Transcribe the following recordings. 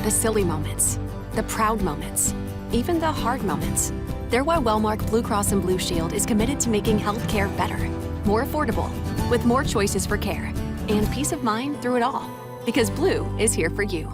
The silly moments, the proud moments, even the hard moments. They're why Wellmark Blue Cross and Blue Shield is committed to making healthcare better, more affordable, with more choices for care, and peace of mind through it all. Because Blue is here for you.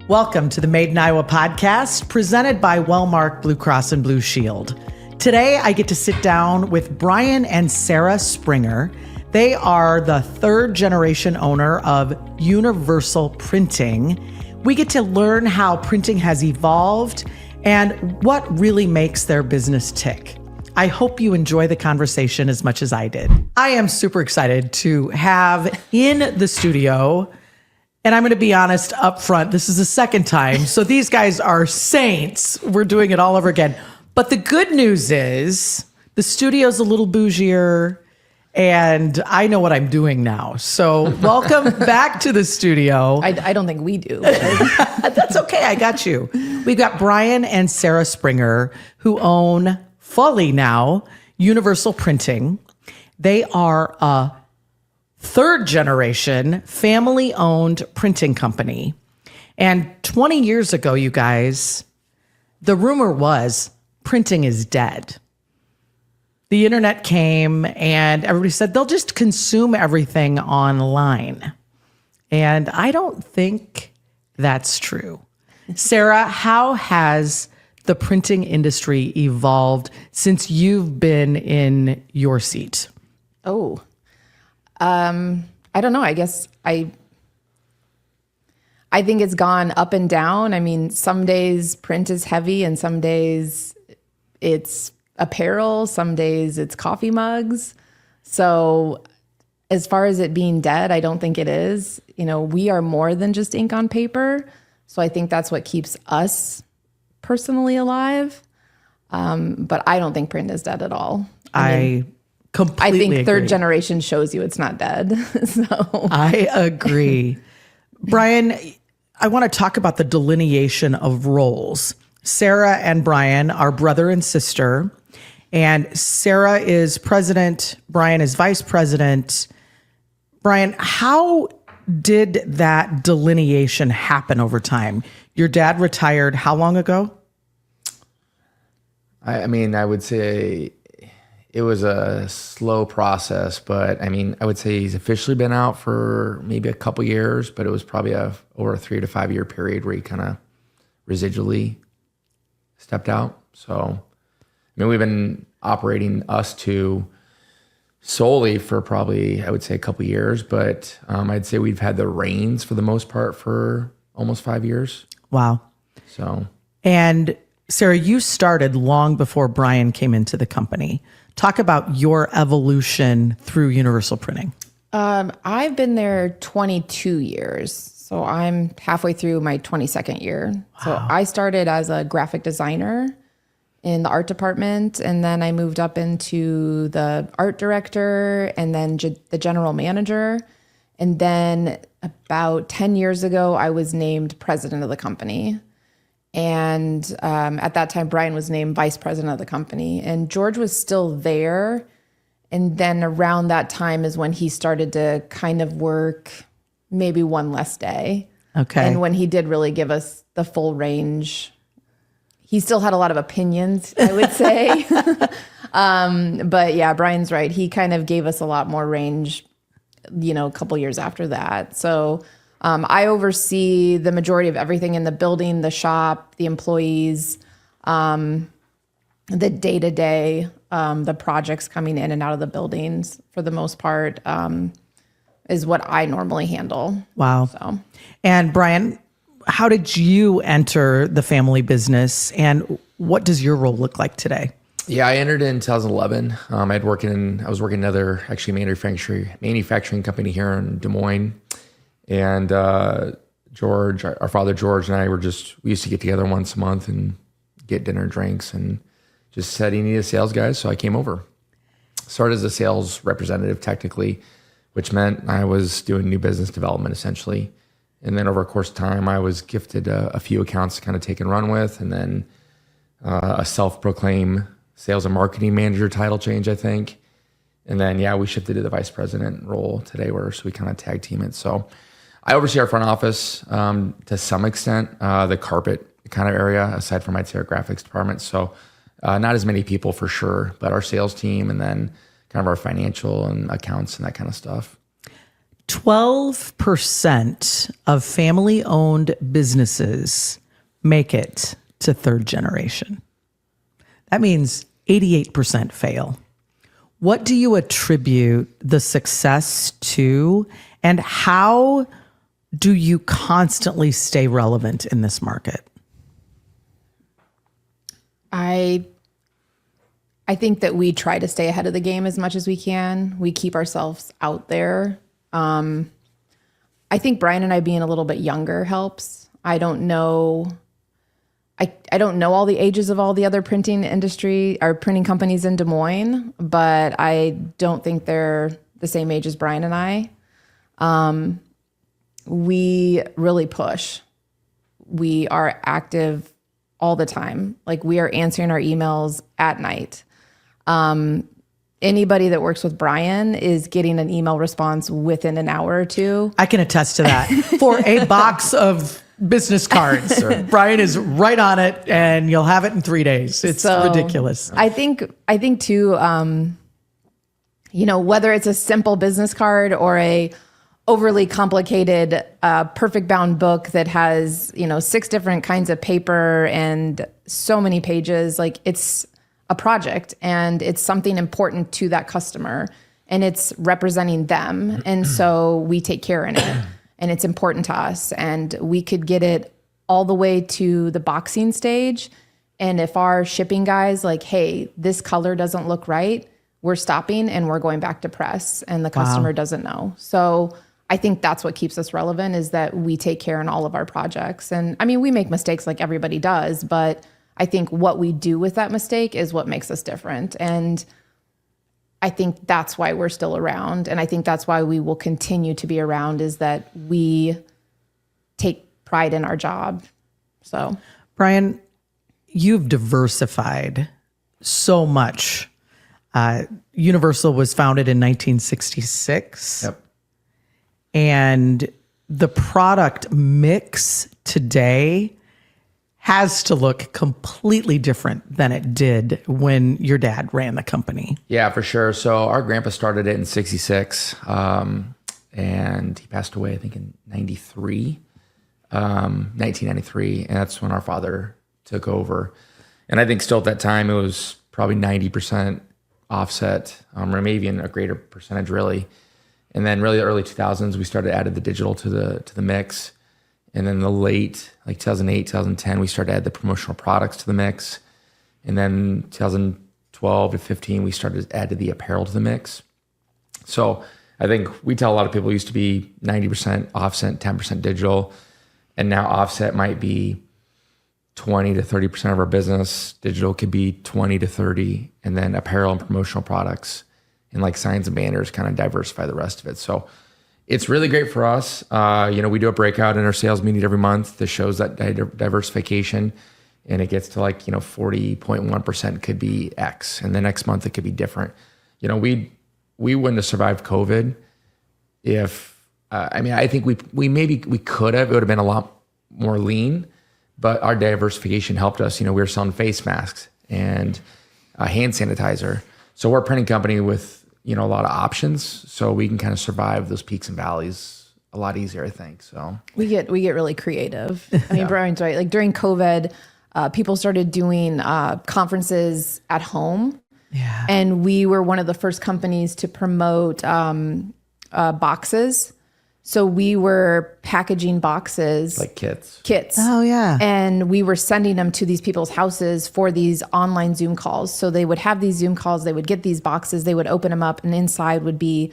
Welcome to the Made in Iowa podcast, presented by Wellmark Blue Cross and Blue Shield. Today, I get to sit down with Brian and Sarah Springer. They are the third generation owner of Universal Printing. We get to learn how printing has evolved and what really makes their business tick. I hope you enjoy the conversation as much as I did. I am super excited to have in the studio, and I'm going to be honest up front, this is the second time, so these guys are saints. We're doing it all over again. But the good news is the studio's a little bougier, and I know what I'm doing now. So welcome back to the studio. I don't think we do. That's okay. I got you. We've got Brian and Sarah Springer, who own fully now Universal Printing. They are a third generation family owned printing company. And 20 years ago, you guys, the rumor was printing is dead. The internet came and everybody said they'll just consume everything online. And I don't think that's true. Sarah, how has the printing industry evolved since you've been in your seat? I don't know. I guess I think it's gone up and down. I mean, some days print is heavy and some days it's apparel, some days it's coffee mugs. So as far as it being dead, I don't think it is. You know, we are more than just ink on paper. So I think that's what keeps us personally alive. But I don't think print is dead at all. I completely think agree. third generation shows you it's not dead. So I agree. Brian, I want to talk about the delineation of roles. Sarah and Brian are brother and sister, and Sarah is president, Brian is vice president. Brian, how did that delineation happen over time? Your dad retired how long ago? I mean, I would say it was a slow process, but I mean, I would say he's officially been out for maybe a couple years, but it was probably over a 3 to 5 year period where he kind of residually stepped out. So, I mean, we've been operating us two solely for probably, I would say, a couple years, but I'd say we've had the reins for the most part for almost 5 years. Wow. So, and Sarah, you started long before Brian came into the company. Talk about your evolution through Universal Printing. I've been there 22 years. So I'm halfway through my 22nd year. Wow. So I started as a graphic designer in the art department, and then I moved up into the art director and then the general manager. And then about 10 years ago, I was named president of the company. And at that time, Brian was named vice president of the company, and George was still there. And then around that time is when he started to kind of work maybe one less day. Okay. And when he did really give us the full range, he still had a lot of opinions, I would say. But yeah, Brian's right. He kind of gave us a lot more range, you know, a couple years after that. So I oversee the majority of everything in the building, the shop, the employees, the day-to-day, the projects coming in and out of the buildings for the most part, is what I normally handle. Wow. So, and Brian, how did you enter the family business, and what does your role look like today? yeah, I entered in 2011. I was working in another actually manufacturing company here in Des Moines. And George, our father George, and I we used to get together once a month and get dinner and drinks, and just said he needed sales guys, so I came over. Started as a sales representative technically, which meant I was doing new business development essentially. And then over a course of time, I was gifted a few accounts to kind of take and run with, and then a self-proclaimed sales and marketing manager title change, I think. And then, we shifted to the vice president role today so we kind of tag team it. So I oversee our front office to some extent, the carpet kind of area, aside from, I'd say, our graphics department. So not as many people for sure, but our sales team and then kind of our financial and accounts and that kind of stuff. 12% of family-owned businesses make it to third generation. That means 88% fail. What do you attribute the success to, and how do you constantly stay relevant in this market? I think that we try to stay ahead of the game as much as we can. We keep ourselves out there. I think Brian and I being a little bit younger helps. I don't know all the ages of all the other printing companies in Des Moines, but I don't think they're the same age as Brian and I. We really push. We are active all the time. Like, we are answering our emails at night. Anybody that works with Brian is getting an email response within an hour or two. I can attest to that. For a box of business cards, Brian is right on it, and you'll have it in 3 days. It's ridiculous. I think too, whether it's a simple business card or a overly complicated, perfect bound book that has, 6 different kinds of paper and so many pages, like, it's a project and it's something important to that customer and it's representing them. And so we take care in it and it's important to us, and we could get it all the way to the boxing stage. And if our shipping guy's like, hey, this color doesn't look right, we're stopping and we're going back to press, and the customer doesn't know. So I think that's what keeps us relevant, is that we take care in all of our projects. And I mean, we make mistakes like everybody does, but I think what we do with that mistake is what makes us different. And I think that's why we're still around. And I think that's why we will continue to be around, is that we take pride in our job. So, Brian, you've diversified so much. Universal was founded in 1966. Yep. And the product mix today has to look completely different than it did when your dad ran the company. Yeah, for sure. So our grandpa started it in 66, and he passed away, I think, in 1993. And that's when our father took over. And I think still at that time, it was probably 90% offset, or maybe even a greater percentage, really. And then really the early 2000s, we started adding the digital to the mix. And then the late, like 2008, 2010, we started to add the promotional products to the mix. And then 2012 to 15, we started to add the apparel to the mix. So I think we tell a lot of people it used to be 90% offset, 10% digital. And now offset might be 20 to 30% of our business. Digital could be 20 to 30. And then apparel and promotional products and like signs and banners kind of diversify the rest of it. So it's really great for us. We do a breakout in our sales meeting every month that shows that diversification, and it gets to 40.1% could be X, and the next month it could be different. We wouldn't have survived COVID if, I think we could have. It would have been a lot more lean, but our diversification helped us. We were selling face masks and hand sanitizer. So we're a printing company with a lot of options, so we can kind of survive those peaks and valleys a lot easier, I think. So we get really creative. I mean, Brian's right. Like, during COVID, people started doing conferences at home. Yeah. And we were one of the first companies to promote boxes. So we were packaging boxes. Like kits. Oh, yeah. And we were sending them to these people's houses for these online Zoom calls. So they would have these Zoom calls, they would get these boxes, they would open them up, and inside would be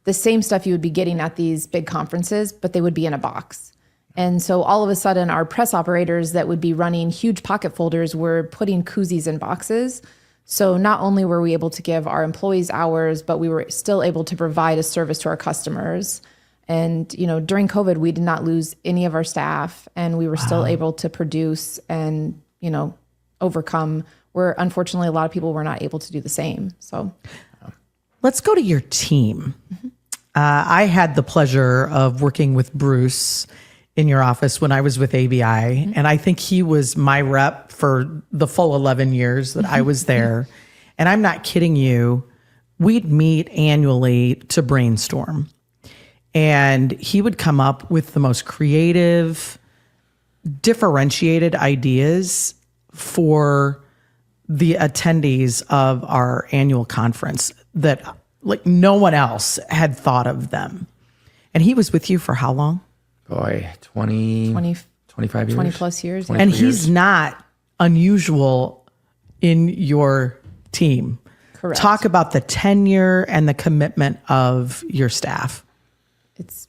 the same stuff you would be getting at these big conferences, but they would be in a box. And so all of a sudden, our press operators that would be running huge pocket folders were putting koozies in boxes. So not only were we able to give our employees hours, but we were still able to provide a service to our customers. And, during COVID, we did not lose any of our staff, and we were still able to produce and, overcome where, unfortunately, a lot of people were not able to do the same. So Let's go to your team. I had the pleasure of working with Bruce in your office when I was with ABI, and I think he was my rep for the full 11 years that I was there. And I'm not kidding you. We'd meet annually to brainstorm, and he would come up with the most creative, differentiated ideas for the attendees of our annual conference that like no one else had thought of them. And he was with you for how long? Boy, 25 years. 20 plus years. And he's not unusual in your team. Correct. Talk about the tenure and the commitment of your staff. That's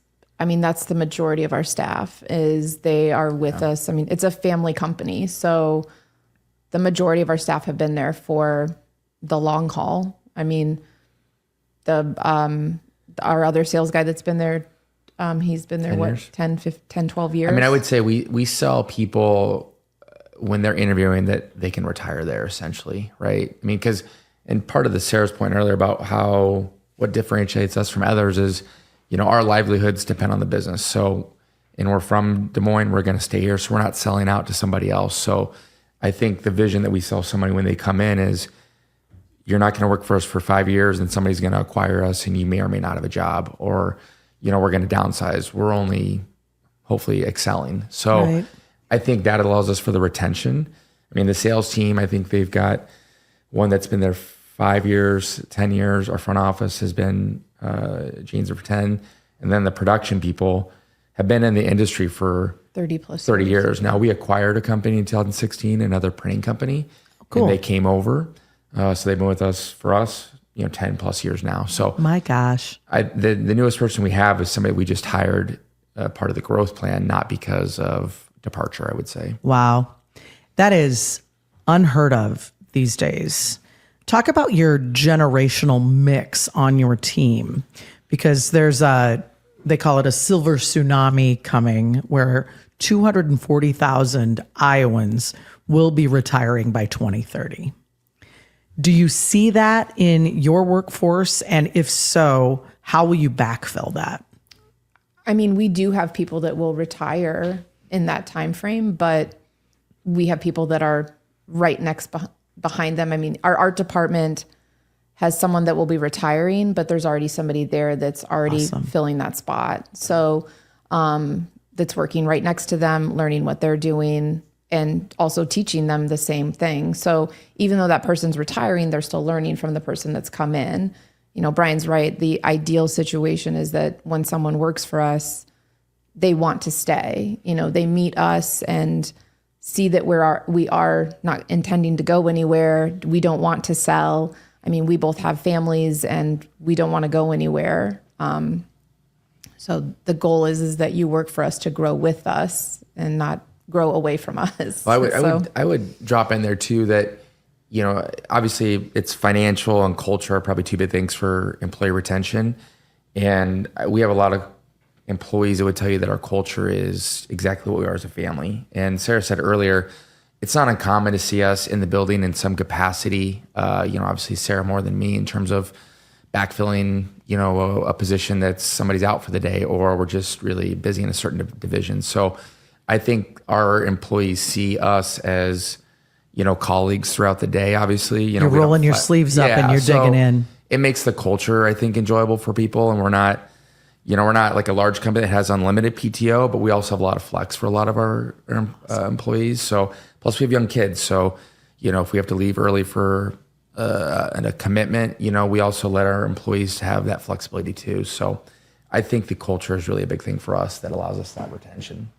the majority of our staff is they are with us. It's a family company. So the majority of our staff have been there for the long haul. Our other sales guy that's been there, he's been there, 10, 12 years? I would say we sell people when they're interviewing that they can retire there essentially, right? And part of Sarah's point earlier about what differentiates us from others is, our livelihoods depend on the business. So, and we're from Des Moines, we're going to stay here. So we're not selling out to somebody else. So I think the vision that we sell somebody when they come in is you're not going to work for us for 5 years and somebody's going to acquire us and you may or may not have a job, or, we're going to downsize. We're only hopefully excelling. So Right. I think that allows us for the retention. The sales team, I think they've got one that's been there 5 years, 10 years. Our front office has been, Gene's for 10. And then the production people have been in the industry for 30 years. Now we acquired a company in 2016, another printing company. Cool. And they came over. So they've been with us 10 plus years now. So My gosh. the newest person we have is somebody we just hired part of the growth plan, not because of departure, I would say. Wow. That is unheard of these days. Talk about your generational mix on your team, because they call it a silver tsunami coming where 240,000 Iowans will be retiring by 2030. Do you see that in your workforce? And if so, how will you backfill that? We do have people that will retire in that time frame, but we have people that are right next behind them. Our art department has someone that will be retiring, but there's already somebody there that's already filling that spot. So that's working right next to them, learning what they're doing, and also teaching them the same thing. So even though that person's retiring, they're still learning from the person that's come in. Brian's right. The ideal situation is that when someone works for us, they want to stay. They meet us and see that we are not intending to go anywhere. We don't want to sell. We both have families and we don't want to go anywhere. So the goal is that you work for us to grow with us and not grow away from us. Well, I would drop in there too that, obviously it's financial and culture are probably two big things for employee retention. And we have a lot of employees that would tell you that our culture is exactly what we are as a family. And Sarah said earlier, it's not uncommon to see us in the building in some capacity. Obviously Sarah more than me in terms of backfilling, a position that somebody's out for the day, or we're just really busy in a certain division. So I think our employees see us as, colleagues throughout the day, obviously. You're rolling your sleeves up and you're digging in. It makes the culture, I think, enjoyable for people. And we're not like a large company that has unlimited PTO, but we also have a lot of flex for a lot of our employees. So plus we have young kids. So, if we have to leave early for a commitment, we also let our employees have that flexibility too. So I think the culture is really a big thing for us that allows us that retention.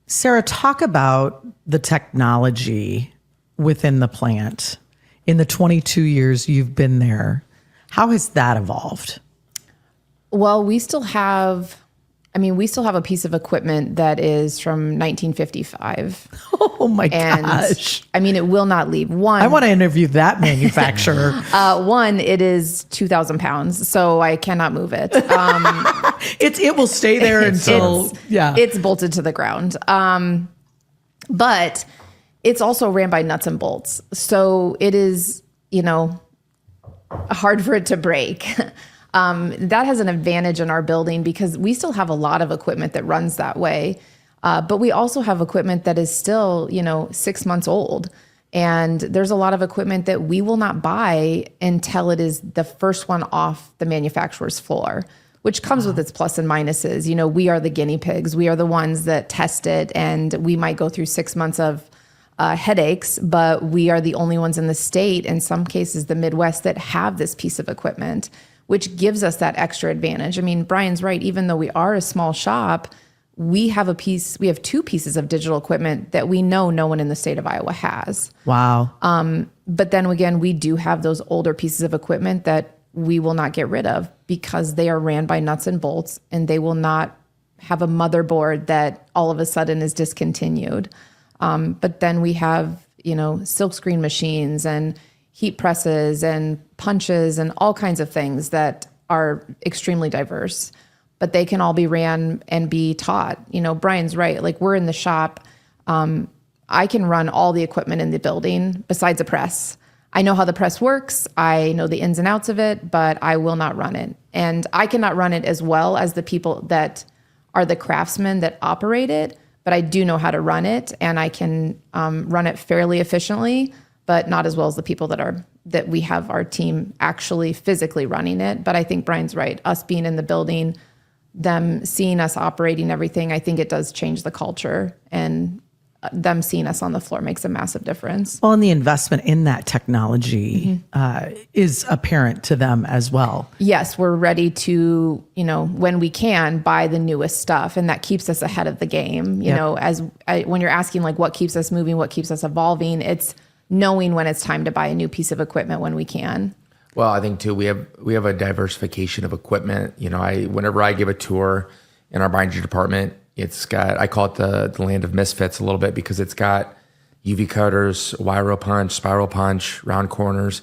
Sarah, talk about the technology within the plant. In the 22 years you've been there, how has that evolved? Well, we still have a piece of equipment that is from 1955. Oh my gosh. It will not leave. I want to interview that manufacturer. It is 2,000 pounds, so I cannot move it. It will stay there until, it's bolted to the ground. But it's also ran by nuts and bolts. So it is, hard for it to break. That has an advantage in our building because we still have a lot of equipment that runs that way. But we also have equipment that is still, 6 months old. And there's a lot of equipment that we will not buy until it is the first one off the manufacturer's floor, which comes with its plus and minuses. We are the guinea pigs. We are the ones that test it, and we might go through 6 months of headaches, but we are the only ones in the state, in some cases the Midwest, that have this piece of equipment, which gives us that extra advantage. I mean, Brian's right. Even though we are a small shop, we have 2 pieces of digital equipment that we know no one in the state of Iowa has. Wow. But then again, we do have those older pieces of equipment that we will not get rid of because they are ran by nuts and bolts, and they will not have a motherboard that all of a sudden is discontinued. But then we have, silkscreen machines and heat presses and punches and all kinds of things that are extremely diverse, but they can all be ran and be taught. Brian's right. Like, we're in the shop. I can run all the equipment in the building besides a press. I know how the press works. I know the ins and outs of it, but I will not run it. And I cannot run it as well as the people that are the craftsmen that operate it, but I do know how to run it, and I can run it fairly efficiently, but not as well as the people that we have our team actually physically running it. But I think Brian's right. Us being in the building, them seeing us operating everything, I think it does change the culture, and them seeing us on the floor makes a massive difference. Well, and the investment in that technology is apparent to them as well. Yes, we're ready to, when we can, buy the newest stuff, and that keeps us ahead of the game. When you're asking like what keeps us moving, what keeps us evolving, it's knowing when it's time to buy a new piece of equipment when we can. Well, I think too, we have a diversification of equipment. Whenever I give a tour in our binder department, I call it the land of misfits a little bit, because it's got UV cutters, wire punch, spiral punch, round corners.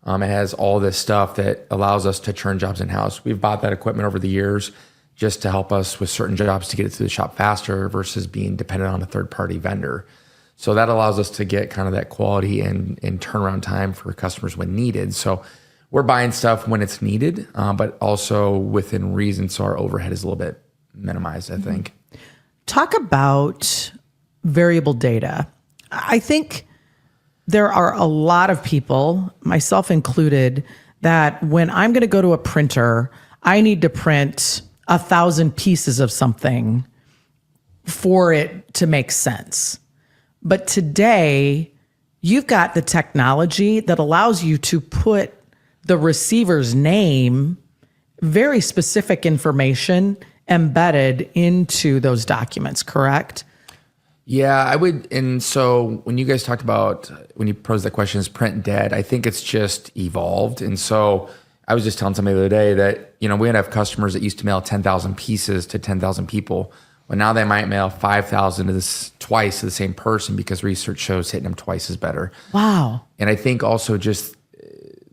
It has all this stuff that allows us to turn jobs in-house. We've bought that equipment over the years just to help us with certain jobs to get it through the shop faster versus being dependent on a third-party vendor. So that allows us to get kind of that quality and turnaround time for customers when needed. So we're buying stuff when it's needed, but also within reason, so our overhead is a little bit minimized, I think. Talk about variable data. I think there are a lot of people, myself included, that when I'm going to go to a printer, I need to print 1,000 pieces of something for it to make sense. But today, you've got the technology that allows you to put the receiver's name, very specific information embedded into those documents, correct? Yeah, I would. And so when you guys talked about, when you posed that question, is print dead? I think it's just evolved. And so I was just telling somebody the other day that, we would have customers that used to mail 10,000 pieces to 10,000 people. Well, now they might mail 5,000 twice to the same person, because research shows hitting them twice is better. Wow. And I think also just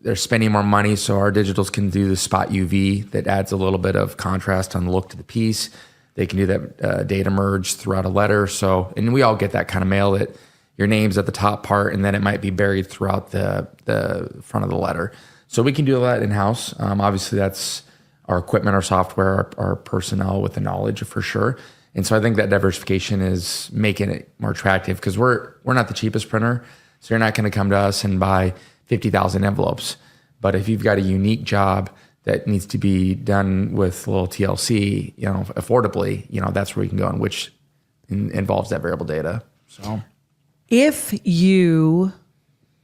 they're spending more money, so our digitals can do the spot UV that adds a little bit of contrast on the look to the piece. They can do that data merge throughout a letter. So, and we all get that kind of mail that your name's at the top part, and then it might be buried throughout the front of the letter. So we can do that in-house. Obviously, that's our equipment, our software, our personnel with the knowledge for sure. And so I think that diversification is making it more attractive, because we're not the cheapest printer. So you're not going to come to us and buy 50,000 envelopes. But if you've got a unique job that needs to be done with a little TLC, affordably, that's where you can go, and which involves that variable data. So if you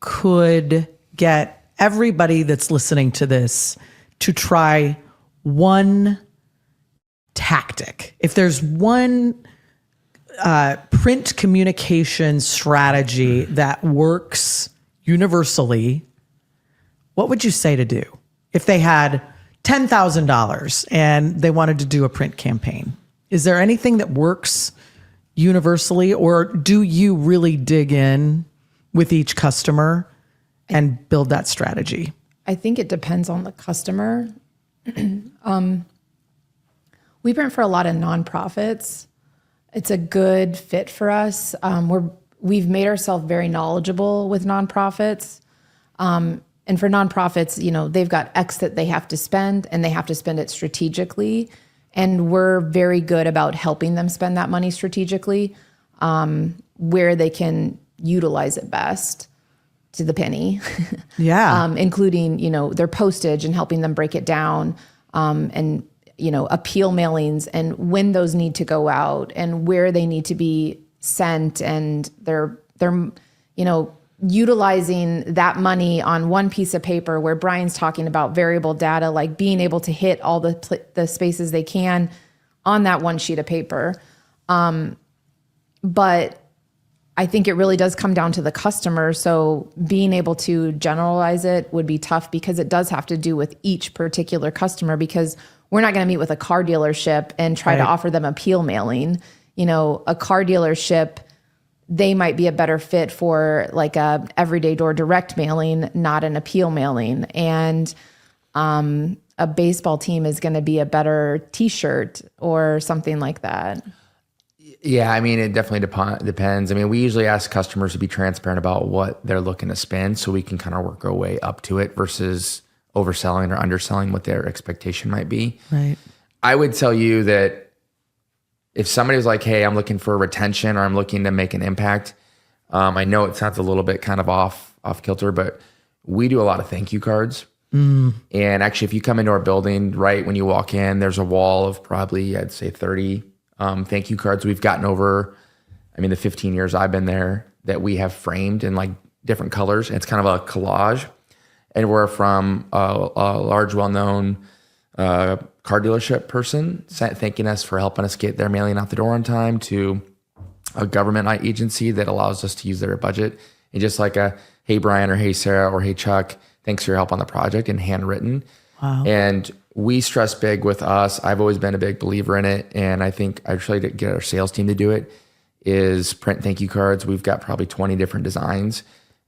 could get everybody that's listening to this to try one tactic, if there's one print communication strategy that works universally, what would you say to do if they had $10,000 and they wanted to do a print campaign? Is there anything that works universally, or do you really dig in with each customer and build that strategy? I think it depends on the customer. We print for a lot of nonprofits. It's a good fit for us. We've made ourselves very knowledgeable with nonprofits. And for nonprofits, they've got X that they have to spend, and they have to spend it strategically. And we're very good about helping them spend that money strategically, where they can utilize it best to the penny. Yeah. Including, their postage and helping them break it down, and, appeal mailings and when those need to go out and where they need to be sent. And they're utilizing that money on one piece of paper, where Brian's talking about variable data, like being able to hit all the spaces they can on that one sheet of paper. But I think it really does come down to the customer. So being able to generalize it would be tough, because it does have to do with each particular customer, because we're not going to meet with a car dealership and try to offer them appeal mailing. A car dealership, they might be a better fit for like a everyday door direct mailing, not an appeal mailing. And a baseball team is going to be a better t-shirt or something like that. Yeah, I mean, it definitely depends. I mean, we usually ask customers to be transparent about what they're looking to spend, so we can kind of work our way up to it versus overselling or underselling what their expectation might be. Right. I would tell you that if somebody was like, hey, I'm looking for retention, or I'm looking to make an impact, I know it sounds a little bit kind of off kilter, but we do a lot of thank you cards. And actually, if you come into our building, right when you walk in, there's a wall of probably, I'd say 30 thank you cards we've gotten over, the 15 years I've been there, that we have framed in like different colors. And it's kind of a collage. Anywhere from a large, well-known car dealership person thanking us for helping us get their mailing out the door on time, to a government agency that allows us to use their budget. And just like a, hey, Brian, or hey, Sarah, or hey, Chuck, thanks for your help on the project, and handwritten. Wow. And we stress big with us. I've always been a big believer in it. And I think I try to get our sales team to do it, is print thank you cards. We've got probably 20 different designs,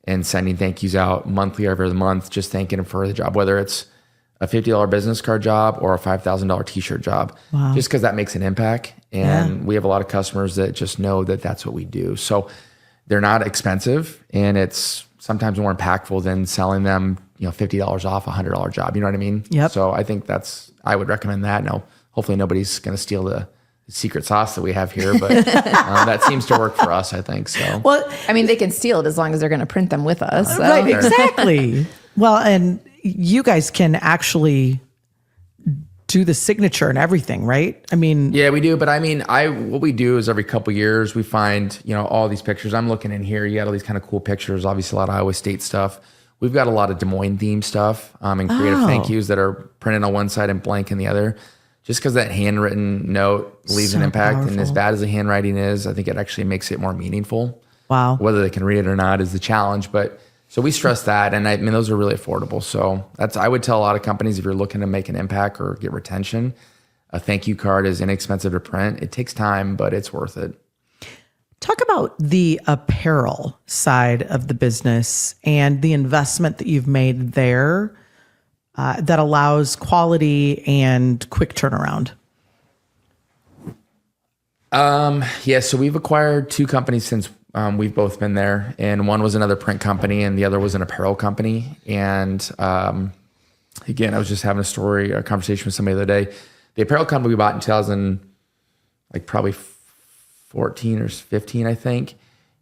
and sending thank yous out monthly or every month, just thanking them for the job, whether it's a $50 business card job or a $5,000 t-shirt job, just because that makes an impact. And we have a lot of customers that just know that that's what we do. So they're not expensive, and it's sometimes more impactful than selling them, $50 off a $100 job. You know what I mean? Yep. So I think I would recommend that. No, hopefully nobody's going to steal the secret sauce that we have here, but that seems to work for us, I think. So, Well, They can steal it as long as they're going to print them with us. So. right, exactly. Well, and you guys can actually do the signature and everything, right? Yeah, we do. But what we do is every couple of years we find, all these pictures. I'm looking in here. You got all these kind of cool pictures. Obviously, a lot of Iowa State stuff. We've got a lot of Des Moines themed stuff, and creative thank yous that are printed on one side and blank in the other. Just because that handwritten note leaves an impact. Powerful. And as bad as the handwriting is, I think it actually makes it more meaningful. Wow. Whether they can read it or not is the challenge. But so we stress that. And those are really affordable. So I would tell a lot of companies, if you're looking to make an impact or get retention, a thank you card is inexpensive to print. It takes time, but it's worth it. Talk about the apparel side of the business and the investment that you've made there that allows quality and quick turnaround. Yeah, so we've acquired 2 companies since we've both been there, and one was another print company, and the other was an apparel company. And again, I was just having a conversation with somebody the other day. The apparel company we bought in 2000, probably 14 or 15, I think.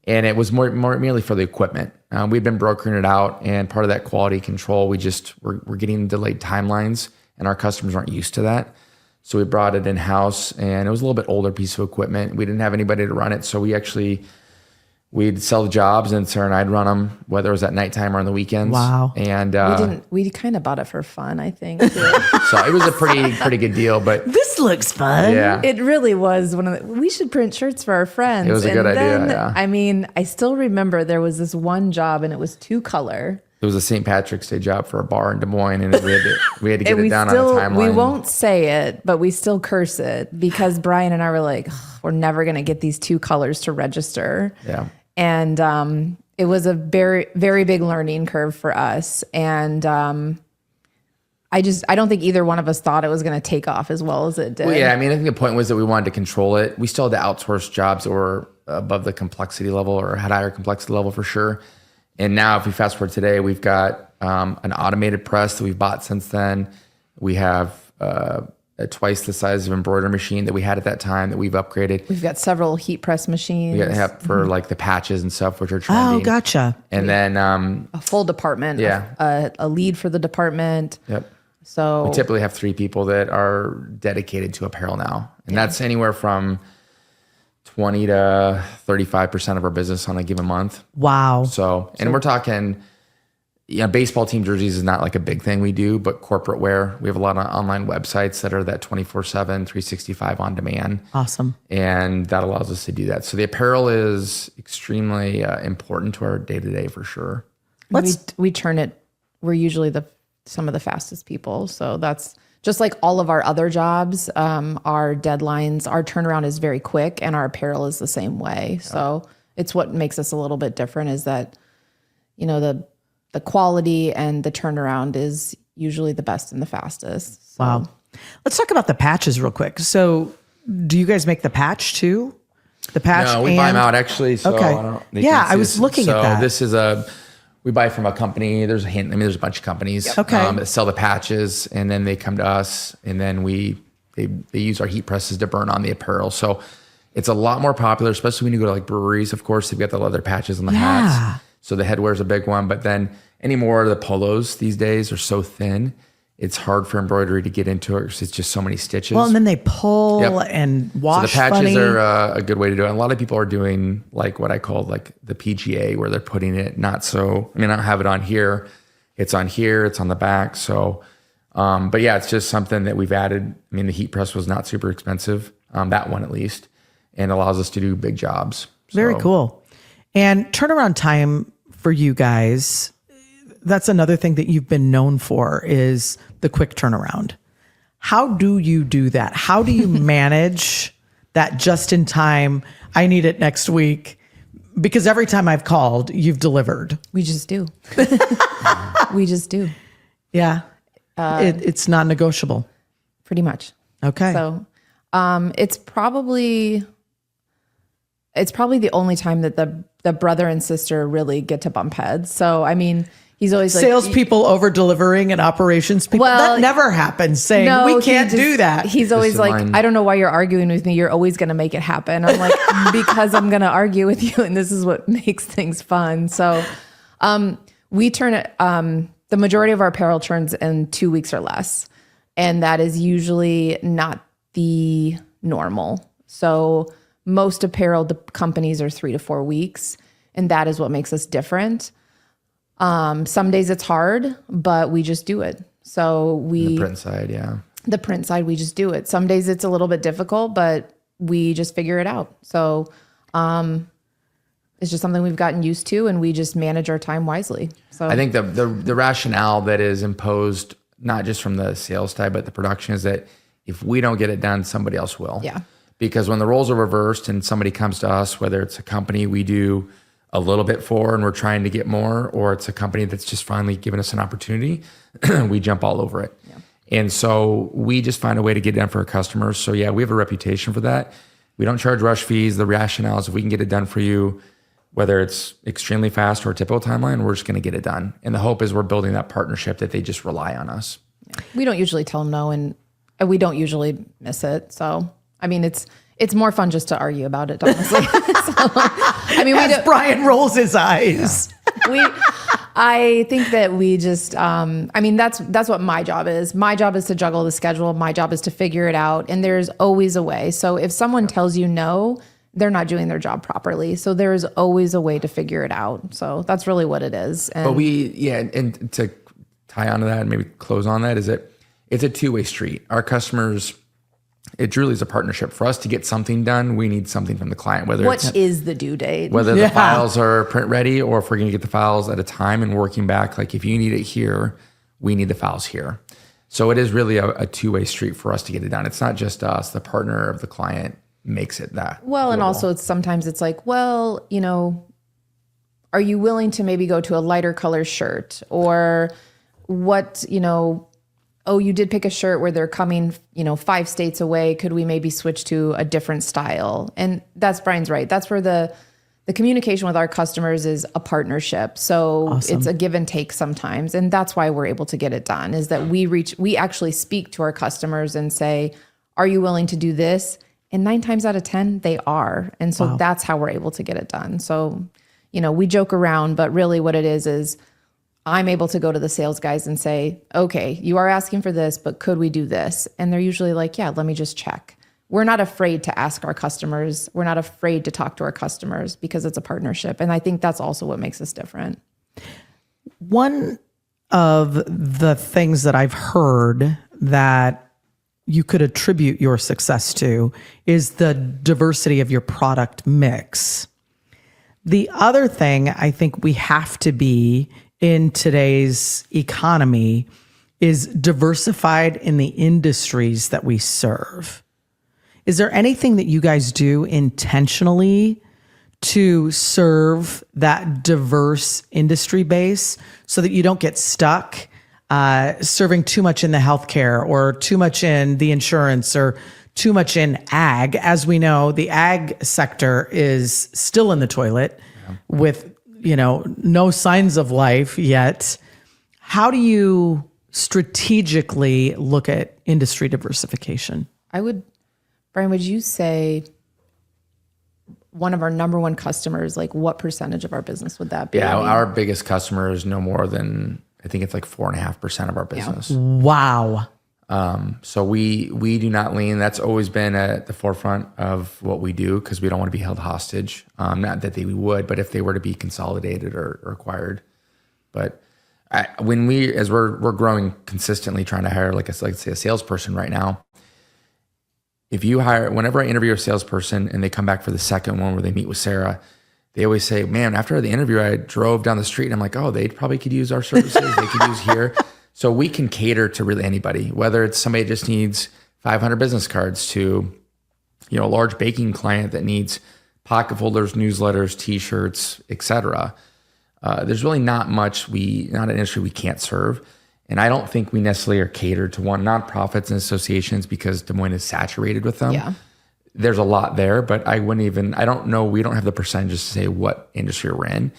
And it was more merely for the equipment. We'd been brokering it out, and part of that quality control, we're getting delayed timelines, and our customers aren't used to that. So we brought it in-house, and it was a little bit older piece of equipment. We didn't have anybody to run it. So we'd sell the jobs, and Sarah and I'd run them, whether it was at nighttime or on the weekends. Wow. And we kind of bought it for fun, I think. so it was a pretty good deal, but This looks fun. yeah. It really was we should print shirts for our friends. It was a good idea, yeah. I still remember there was this one job, and it was 2-color. It was a St. Patrick's Day job for a bar in Des Moines, and we had to get it down on a timeline. We won't say it, but we still curse it, because Brian and I were like, we're never going to get these 2 colors to register. Yeah. And it was a very, very big learning curve for us. And I don't think either one of us thought it was going to take off as well as it did. Well, yeah, I think the point was that we wanted to control it. We still had to outsource jobs that were above the complexity level or had higher complexity level for sure. And now if we fast forward today, we've got an automated press that we've bought since then. We have twice the size of embroidery machine that we had at that time that we've upgraded. We've got several heat press machines. We have for like the patches and stuff, which are trending. Oh, gotcha. And then a full department. Yeah. A lead for the department. Yep. So we typically have 3 people that are dedicated to apparel now. And that's anywhere from 20 to 35% of our business on a given month. Wow. So we're talking, baseball team jerseys is not like a big thing we do, but corporate wear, we have a lot of online websites that are that 24/7, 365 on demand. Awesome. And that allows us to do that. So the apparel is extremely important to our day-to-day for sure. we turn it. We're usually some of the fastest people. So that's just like all of our other jobs. Our deadlines, our turnaround is very quick, and our apparel is the same way. So it's what makes us a little bit different is that, the quality and the turnaround is usually the best and the fastest. So. Wow. Let's talk about the patches real quick. So do you guys make the patch too? The patch? No, we buy them out actually. So okay. I was looking at that. So this is we buy from a company. There's a bunch of companies that sell the patches, and then they come to us, and then they use our heat presses to burn on the apparel. So it's a lot more popular, especially when you go to like breweries. Of course, they've got the leather patches on the hats. So the headwear is a big one, but then anymore of the polos these days are so thin, it's hard for embroidery to get into it because it's just so many stitches. Well, and then they pull and wash. So the patches funny. are a good way to do it. And a lot of people are doing like what I call like the PGA, where they're putting it I don't have it on here. It's on here. It's on the back. So, but yeah, it's just something that we've added. The heat press was not super expensive, that one at least, and allows us to do big jobs. Very cool. And turnaround time for you guys, that's another thing that you've been known for is the quick turnaround. How do you do that? How do you manage that just in time? I need it next week, because every time I've called, you've delivered. We just do. We just do. Yeah. It's non-negotiable. Pretty much. Okay. So it's probably the only time that the brother and sister really get to bump heads. So, he's always like salespeople over delivering and operations people. Well, that never happens. Saying we can't do that. He's always like, I don't know why you're arguing with me. You're always going to make it happen. I'm like, because I'm going to argue with you, and this is what makes things fun. So, we turn it. The majority of our apparel turns in 2 weeks or less, and that is usually not the normal. So most apparel companies are 3 to 4 weeks, and that is what makes us different. Some days it's hard, but we just do it. So the print side, yeah. The print side, we just do it. Some days it's a little bit difficult, but we just figure it out. So it's just something we've gotten used to, and we just manage our time wisely. So I think the rationale that is imposed, not just from the sales side, but the production, is that if we don't get it done, somebody else will. Yeah. Because when the roles are reversed and somebody comes to us, whether it's a company we do a little bit for and we're trying to get more, or it's a company that's just finally given us an opportunity, we jump all over it. Yeah. And so we just find a way to get it done for our customers. So yeah, we have a reputation for that. We don't charge rush fees. The rationale is if we can get it done for you, whether it's extremely fast or a typical timeline, we're just going to get it done. And the hope is we're building that partnership that they just rely on us. Yeah. We don't usually tell them no, and we don't usually miss it. So it's more fun just to argue about it, honestly. As Brian rolls his eyes. Yeah. I think that we just, that's what my job is. My job is to juggle the schedule. My job is to figure it out. And there's always a way. So if someone tells you no, they're not doing their job properly. So there is always a way to figure it out. So that's really what it is. And and to tie onto that and maybe close on that, is that it's a two-way street. Our customers, it truly is a partnership. For us to get something done, we need something from the client. What is the due date? Whether the files are print ready, or if we're going to get the files at a time and working back. Like if you need it here, we need the files here. So it is really a two-way street for us to get it done. It's not just us. The partner of the client makes it that. Well, and also sometimes it's like, well, are you willing to maybe go to a lighter color shirt, or what, oh, you did pick a shirt where they're coming, 5 states away. Could we maybe switch to a different style? And that's Brian's right. That's where the the communication with our customers is a partnership. So it's a give and take sometimes. And that's why we're able to get it done, is that we actually speak to our customers and say, are you willing to do this? And 9 times out of 10, they are. And so that's how we're able to get it done. So, we joke around, but really what it is I'm able to go to the sales guys and say, okay, you are asking for this, but could we do this? And they're usually like, yeah, let me just check. We're not afraid to ask our customers. We're not afraid to talk to our customers because it's a partnership. And I think that's also what makes us different. One of the things that I've heard that you could attribute your success to is the diversity of your product mix. The other thing I think we have to be in today's economy is diversified in the industries that we serve. Is there anything that you guys do intentionally to serve that diverse industry base so that you don't get stuck serving too much in the healthcare or too much in the insurance or too much in ag? As we know, the ag sector is still in the toilet with, no signs of life yet. How do you strategically look at industry diversification? Brian, would you say one of our number one customers, like what percentage of our business would that be? Yeah, our biggest customer is no more than, I think it's like 4.5% of our business. Yeah. Wow. So we do not lean. That's always been at the forefront of what we do because we don't want to be held hostage. Not that we would, but if they were to be consolidated or acquired. But as we're growing consistently, trying to hire let's say a salesperson right now. Whenever I interview a salesperson and they come back for the second one where they meet with Sarah, they always say, man, after the interview, I drove down the street and I'm like, oh, they probably could use our services. They could use here. So we can cater to really anybody, whether it's somebody that just needs 500 business cards to, a large baking client that needs pocket folders, newsletters, t-shirts, etc. There's really not an industry we can't serve. And I don't think we necessarily are catered to nonprofits and associations because Des Moines is saturated with them. Yeah. There's a lot there, but I don't know, we don't have the percentages to say what industry we're in,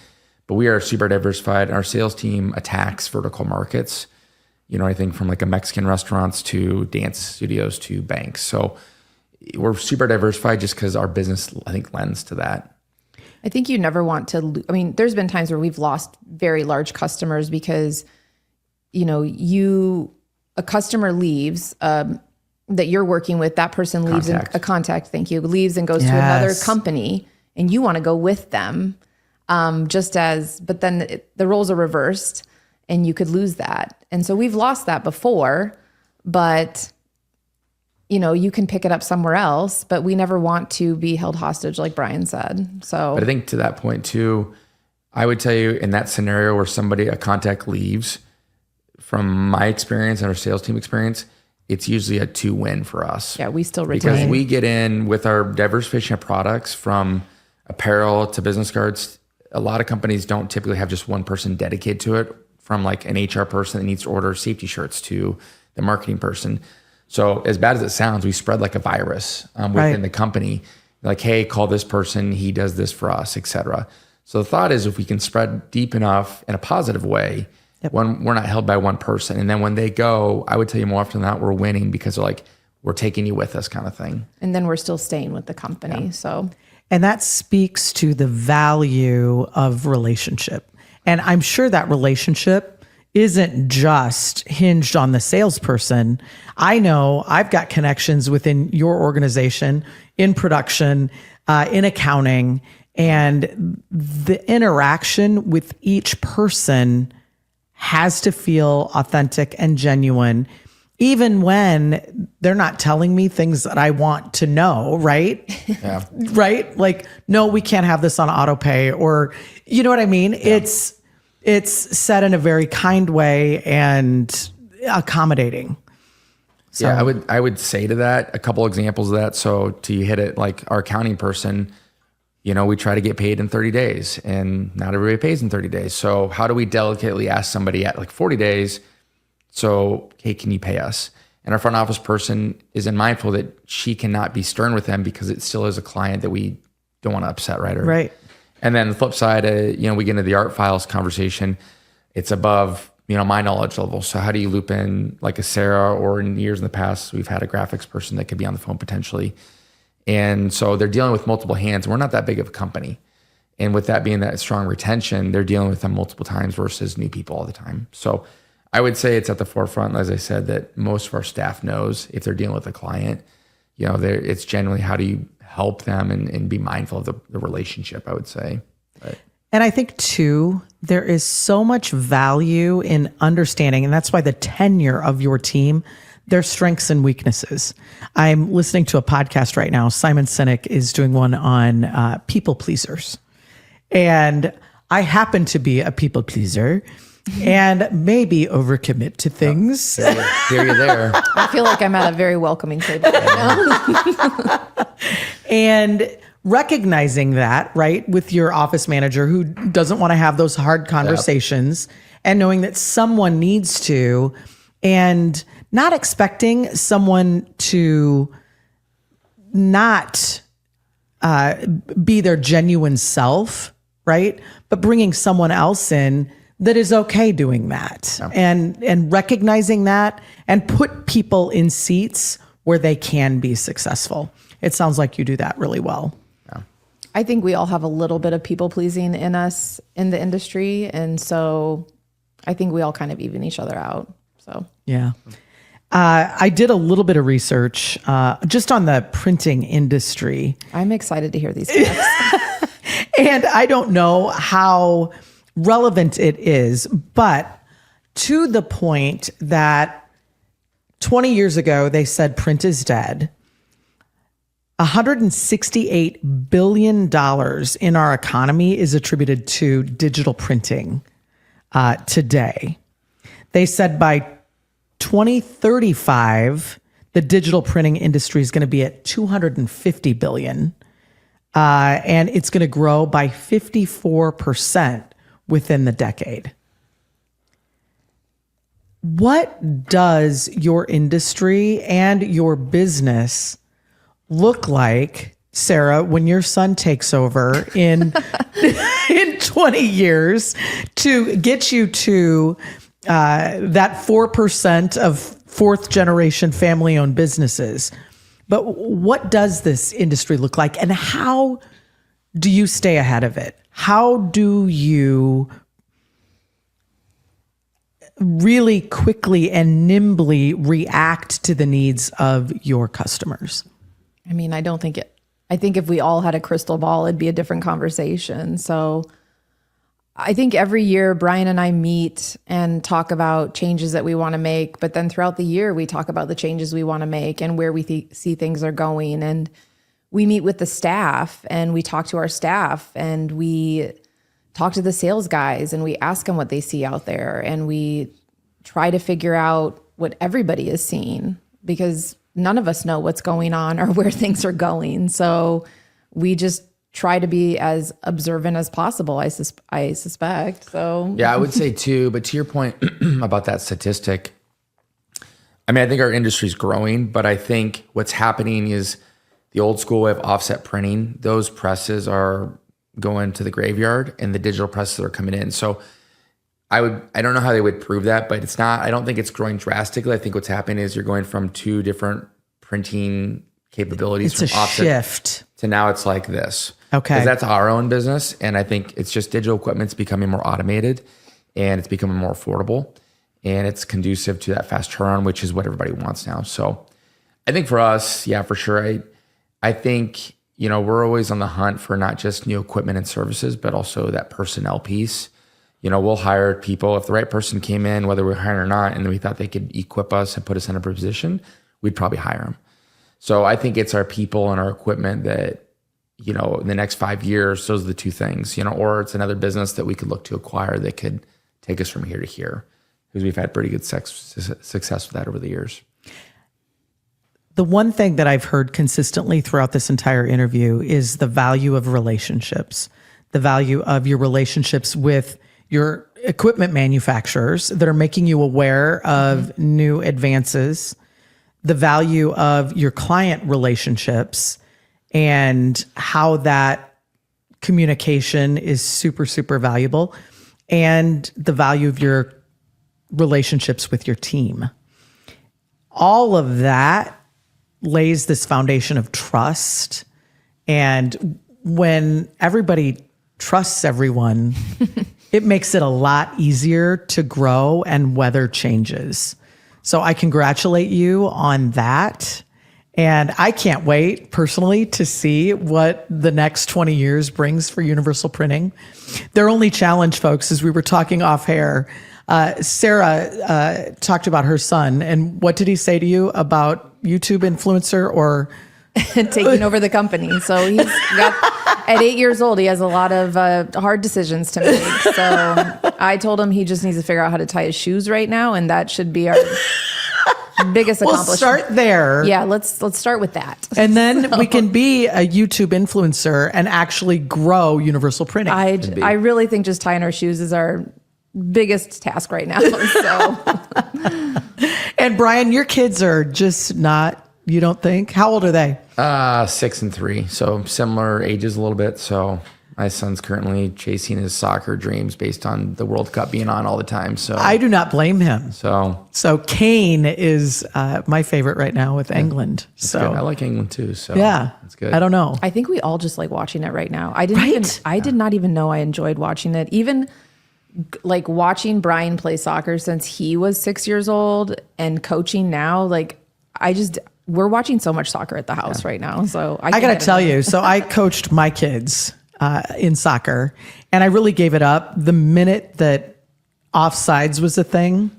but we are super diversified. Our sales team attacks vertical markets, I think from like a Mexican restaurants to dance studios to banks. So we're super diversified just because our business, I think, lends to that. I think you never want to, there's been times where we've lost very large customers because a customer leaves that you're working with, that person leaves, leaves and goes to another company and you want to go with them. But then the roles are reversed and you could lose that. And so we've lost that before, but you can pick it up somewhere else, but we never want to be held hostage like Brian said. So, but I think to that point too, I would tell you in that scenario where a contact leaves, from my experience and our sales team experience, it's usually a 2-win for us. Yeah, we still retain. Because we get in with our diversification of products from apparel to business cards. A lot of companies don't typically have just one person dedicated to it, from like an HR person that needs to order safety shirts to the marketing person. So as bad as it sounds, we spread like a virus within the company. Like, hey, call this person. He does this for us, etc. So the thought is if we can spread deep enough in a positive way, when we're not held by one person. And then when they go, I would tell you more often than not, we're winning because they're like, we're taking you with us kind of thing. And then we're still staying with the company. Yeah. So, and that speaks to the value of relationship. And I'm sure that relationship isn't just hinged on the salesperson. I know I've got connections within your organization, in production, in accounting, and the interaction with each person has to feel authentic and genuine, even when they're not telling me things that I want to know, right? Yeah. Right? Like, no, we can't have this on auto pay, or, you know what I mean? Yeah. It's said in a very kind way and accommodating. So. Yeah, I would say to that, a couple examples of that. So to hit it, like our accounting person, we try to get paid in 30 days and not everybody pays in 30 days. So how do we delicately ask somebody at like 40 days? So, hey, can you pay us? And our front office person isn't mindful that she cannot be stern with them because it still is a client that we don't want to upset, right? Right. And then the flip side, we get into the art files conversation. It's above, my knowledge level. So how do you loop in like a Sarah, or in years in the past, we've had a graphics person that could be on the phone potentially. And so they're dealing with multiple hands. We're not that big of a company. And with that being that strong retention, they're dealing with them multiple times versus new people all the time. So I would say it's at the forefront, as I said, that most of our staff knows if they're dealing with a client, it's generally how do you help them and be mindful of the relationship, I would say. But, and I think too, there is so much value in understanding, and that's why the tenure of your team, their strengths and weaknesses. I'm listening to a podcast right now. Simon Sinek is doing one on people pleasers. And I happen to be a people pleaser and maybe overcommit to things. Here you're there. I feel like I'm at a very welcoming table right now. And recognizing that, right, with your office manager who doesn't want to have those hard conversations, and knowing that someone needs to, and not expecting someone to not be their genuine self, right? But bringing someone else in that is okay doing that, and recognizing that, and put people in seats where they can be successful. It sounds like you do that really well. I think we all have a little bit of people pleasing in us in the industry. And so I think we all kind of even each other out. So, yeah. I did a little bit of research just on the printing industry. I'm excited to hear these facts. And I don't know how relevant it is, but to the point that 20 years ago, they said print is dead. $168 billion in our economy is attributed to digital printing today. They said by 2035, the digital printing industry is going to be at $250 billion. And it's going to grow by 54% within the decade. What does your industry and your business look like, Sarah, when your son takes over in 20 years to get you to that 4% of fourth generation family owned businesses? But what does this industry look like, and how do you stay ahead of it? How do you really quickly and nimbly react to the needs of your customers? I mean, I think if we all had a crystal ball, it'd be a different conversation. So I think every year Brian and I meet and talk about changes that we want to make, but then throughout the year we talk about the changes we want to make and where we see things are going. And we meet with the staff and we talk to our staff and we talk to the sales guys and we ask them what they see out there, and we try to figure out what everybody is seeing, because none of us know what's going on or where things are going. So we just try to be as observant as possible, I suspect. So yeah, I would say too, but to your point about that statistic, I mean, I think our industry is growing, but I think what's happening is the old school way of offset printing, those presses are going to the graveyard and the digital presses are coming in. So I don't know how they would prove that, but I don't think it's growing drastically. I think what's happening is you're going from two different printing capabilities. It's a shift. To now it's like this. Okay. Because that's our own business. And I think it's just digital equipment's becoming more automated and it's becoming more affordable and it's conducive to that fast turnaround, which is what everybody wants now. So I think for us, yeah, for sure. I think, we're always on the hunt for not just new equipment and services, but also that personnel piece. We'll hire people. If the right person came in, whether we're hiring or not, and we thought they could equip us and put us in a position, we'd probably hire them. So I think it's our people and our equipment that, in the next 5 years, those are the two things, or it's another business that we could look to acquire that could take us from here to here, because we've had pretty good success with that over the years. The one thing that I've heard consistently throughout this entire interview is the value of relationships, the value of your relationships with your equipment manufacturers that are making you aware of new advances, the value of your client relationships, and how that communication is super, super valuable, and the value of your relationships with your team. All of that lays this foundation of trust. And when everybody trusts everyone, it makes it a lot easier to grow and weather changes. So I congratulate you on that. And I can't wait personally to see what the next 20 years brings for Universal Printing. Their only challenge, folks, as we were talking off air, Sarah talked about her son. And what did he say to you about YouTube influencer or taking over the company? So at 8 years old, he has a lot of hard decisions to make. So I told him he just needs to figure out how to tie his shoes right now. And that should be our biggest accomplishment. We'll start there. Yeah, let's start with that. And then we can be a YouTube influencer and actually grow Universal Printing. I really think just tying our shoes is our biggest task right now. So. And Brian, your kids are just not, you don't think? How old are they? 6 and 3. So similar ages a little bit. So my son's currently chasing his soccer dreams based on the World Cup being on all the time. So I do not blame him. So Kane is my favorite right now with England. So good. I like England too. So yeah, that's good. I don't know. I think we all just like watching it right now. I did not even know I enjoyed watching it. Even like watching Brian play soccer since he was 6 years old and coaching now, like we're watching so much soccer at the house right now. So I got to tell you, so I coached my kids in soccer, and I really gave it up the minute that offsides was a thing.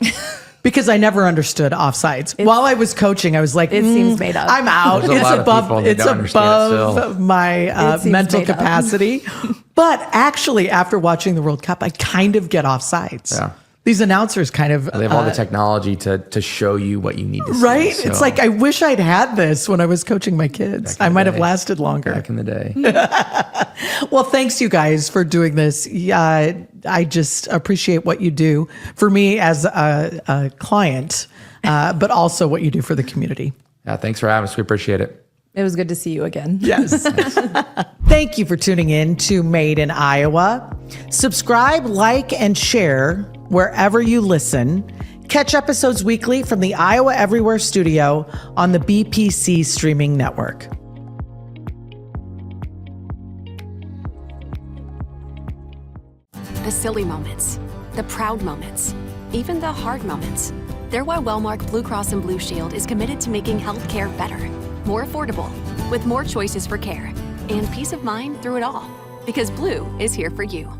Because I never understood offsides. While I was coaching, I was like, it seems made up. I'm out. It's above my mental capacity. But actually, after watching the World Cup, I kind of get offsides. Yeah. These announcers kind of... They have all the technology to show you what you need to see. Right? So it's like, I wish I'd had this when I was coaching my kids. I might have lasted longer. Back in the day. Well, thanks you guys for doing this. I just appreciate what you do for me as a client, but also what you do for the community. Yeah, thanks for having us. We appreciate it. It was good to see you again. Yes. Thank you for tuning in to Made in Iowa. Subscribe, like, and share wherever you listen. Catch episodes weekly from the Iowa Everywhere studio on the BPC streaming network. The silly moments, the proud moments, even the hard moments. They're why Wellmark Blue Cross and Blue Shield is committed to making healthcare better, more affordable, with more choices for care, and peace of mind through it all. Because Blue is here for you.